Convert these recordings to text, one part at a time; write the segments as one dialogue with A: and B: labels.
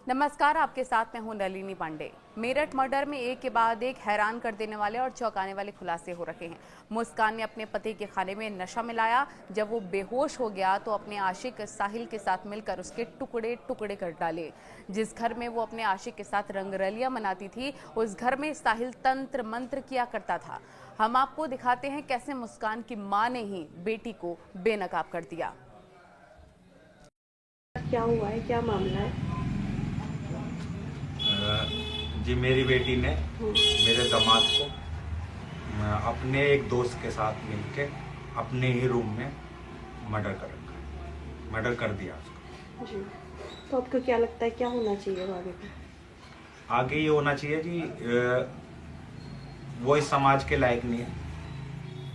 A: नमस्कार, आपके साथ मैं हूं नलिनी पांडे। मेरठ मर्डर में एक के बाद एक हैरान कर देने वाले और चौंकाने वाले खुलासे हो रहे हैं। मुस्कान ने अपने पति के खाने में नशा मिलाया। जब वो बेहोश हो गया तो अपने आशिक साहिल के साथ मिलकर उसके टुकड़े टुकड़े कर डाले। जिस घर में वो अपने आशिक के साथ रंगरलियां मनाती थी, उस घर में साहिल तंत्र मंत्र किया करता था। हम आपको दिखाते हैं कैसे मुस्कान की मां ने ही बेटी को बेनकाब कर दिया।
B: क्या हुआ है, क्या मामला है?
C: जी, मेरी बेटी ने मेरे दामाद को अपने एक दोस्त के साथ मिलके अपने ही रूम में मर्डर कर रखा, मर्डर कर दिया उसको।
B: जी, तो आपको क्या लगता है क्या होना चाहिए आगे का?
C: आगे ये होना चाहिए जी, वो इस समाज के लायक नहीं है,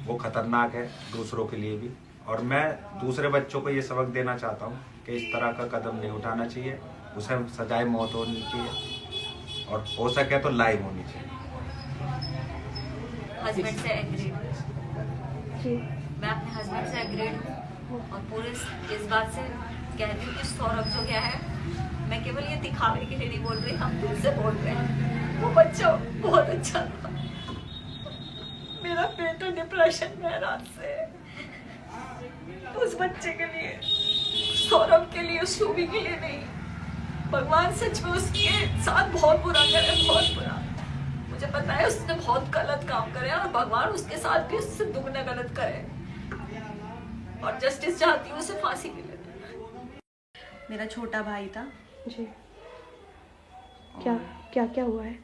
C: वो खतरनाक है दूसरों के लिए भी। और मैं दूसरे बच्चों को ये सबक देना चाहता हूँ कि इस तरह का कदम नहीं उठाना चाहिए, उसे सजाए मौत होनी चाहिए और हो सके तो लाइव होनी चाहिए।
D: हस्बैंड से एग्रीड,
B: जी,
D: मैं अपने हस्बैंड से एग्रीड हूँ और पूरे इस बात से कह रही हूँ कि सौरभ जो गया है, मैं केवल ये दिखावे के लिए नहीं बोल रही, हम दिल से बोल रहे हैं। वो बच्चा बहुत अच्छा था। मेरा बेटा डिप्रेशन में है रात से। उस बच्चे के लिए, सौरभ के लिए, शूबी के लिए नहीं, भगवान सच में उसके साथ बहुत बुरा करे, बहुत बुरा। मुझे पता है उसने बहुत गलत काम करे और भगवान उसके साथ भी उससे दुगना गलत करे। और जस्टिस चाहती हूँ उसे फांसी मिले। मेरा छोटा भाई था
B: जी, क्या क्या क्या हुआ है?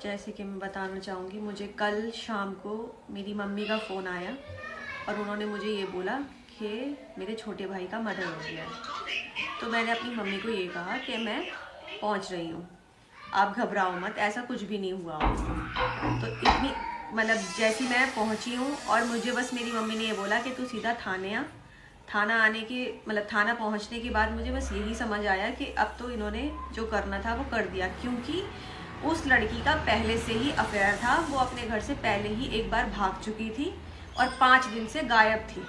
D: जैसे कि मैं बताना चाहूँगी, मुझे कल शाम को मेरी मम्मी का फ़ोन आया और उन्होंने मुझे ये बोला कि मेरे छोटे भाई का मर्डर हो गया है। तो मैंने अपनी मम्मी को ये कहा कि मैं पहुँच रही हूँ, आप घबराओ मत, ऐसा कुछ भी नहीं हुआ उसको। तो इतनी मतलब जैसी मैं पहुँची हूँ और मुझे बस मेरी मम्मी ने ये बोला कि तू सीधा थाने आ। थाना आने के मतलब थाना पहुँचने के बाद मुझे बस यही समझ आया कि अब तो इन्होंने जो करना था वो कर दिया, क्योंकि उस लड़की का पहले से ही अफेयर था। वो अपने घर से पहले ही एक बार भाग चुकी थी और 5 दिन से गायब थी,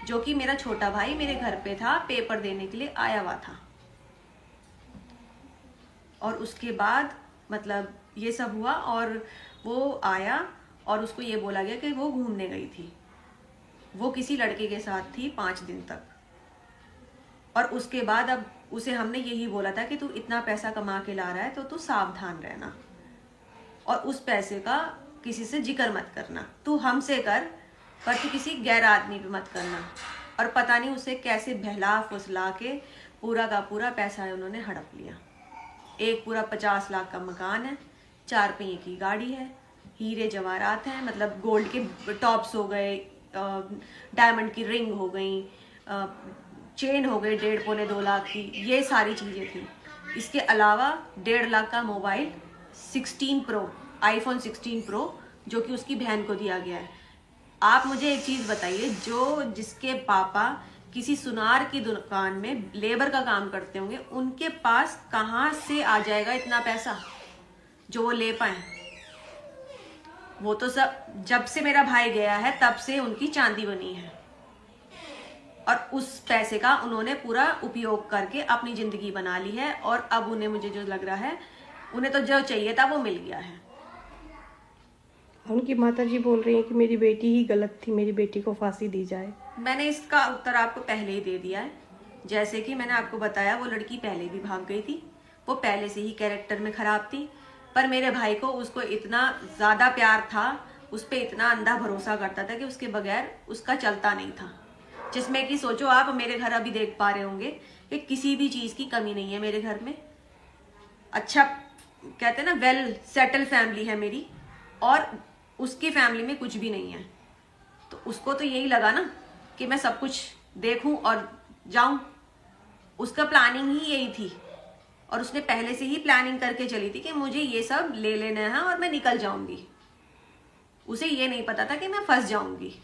D: जो कि मेरा छोटा भाई मेरे घर पे था, पेपर देने के लिए आया हुआ था। और उसके बाद मतलब ये सब हुआ और वो आया और उसको ये बोला गया कि वो घूमने गई थी, वो किसी लड़के के साथ थी 5 दिन तक। और उसके बाद अब उसे हमने यही बोला था कि तू इतना पैसा कमा के ला रहा है तो तू सावधान रहना और उस पैसे का किसी से जिक्र मत करना, तू हमसे कर पर तू किसी गैर आदमी पे मत करना। और पता नहीं उसे कैसे बहला फुसला के पूरा का पूरा पैसा है उन्होंने हड़प लिया। एक पूरा 50 लाख का मकान है, 4 पहिए की गाड़ी है, हीरे जवाहरात हैं, मतलब गोल्ड के टॉप्स हो गए, डायमंड की रिंग हो गई, चेन हो गई 1.5 पौने 2 लाख की, ये सारी चीज़ें थी। इसके अलावा 1.5 लाख का मोबाइल 16 प्रो, आईफोन 16 प्रो, जो कि उसकी बहन को दिया गया है। आप मुझे एक चीज़ बताइए, जो जिसके पापा किसी सुनार की दुकान में लेबर का काम करते होंगे, उनके पास कहाँ से आ जाएगा इतना पैसा जो वो ले पाए? वो तो सब जब से मेरा भाई गया है तब से उनकी चांदी बनी है और उस पैसे का उन्होंने पूरा उपयोग करके अपनी जिंदगी बना ली है। और अब उन्हें, मुझे जो लग रहा है, उन्हें तो जो चाहिए था वो मिल गया है।
B: उनकी माताजी बोल रही हैं कि मेरी बेटी ही गलत थी, मेरी बेटी को फांसी दी जाए।
D: मैंने इसका उत्तर आपको पहले ही दे दिया है। जैसे कि मैंने आपको बताया, वो लड़की पहले भी भाग गई थी, वो पहले से ही कैरेक्टर में खराब थी, पर मेरे भाई को उसको इतना ज़्यादा प्यार था, उस पर इतना अंधा भरोसा करता था कि उसके बगैर उसका चलता नहीं था। जिसमें कि सोचो आप, मेरे घर अभी देख पा रहे होंगे कि किसी भी चीज़ की कमी नहीं है मेरे घर में। अच्छा कहते हैं ना, वेल सेटल फैमिली है मेरी, और उसकी फैमिली में कुछ भी नहीं है। तो उसको तो यही लगा ना कि मैं सब कुछ देखूं और जाऊं। उसका प्लानिंग ही यही थी और उसने पहले से ही प्लानिंग करके चली थी कि मुझे ये सब ले लेना है और मैं निकल जाऊंगी। उसे ये नहीं पता था कि मैं फंस जाऊंगी।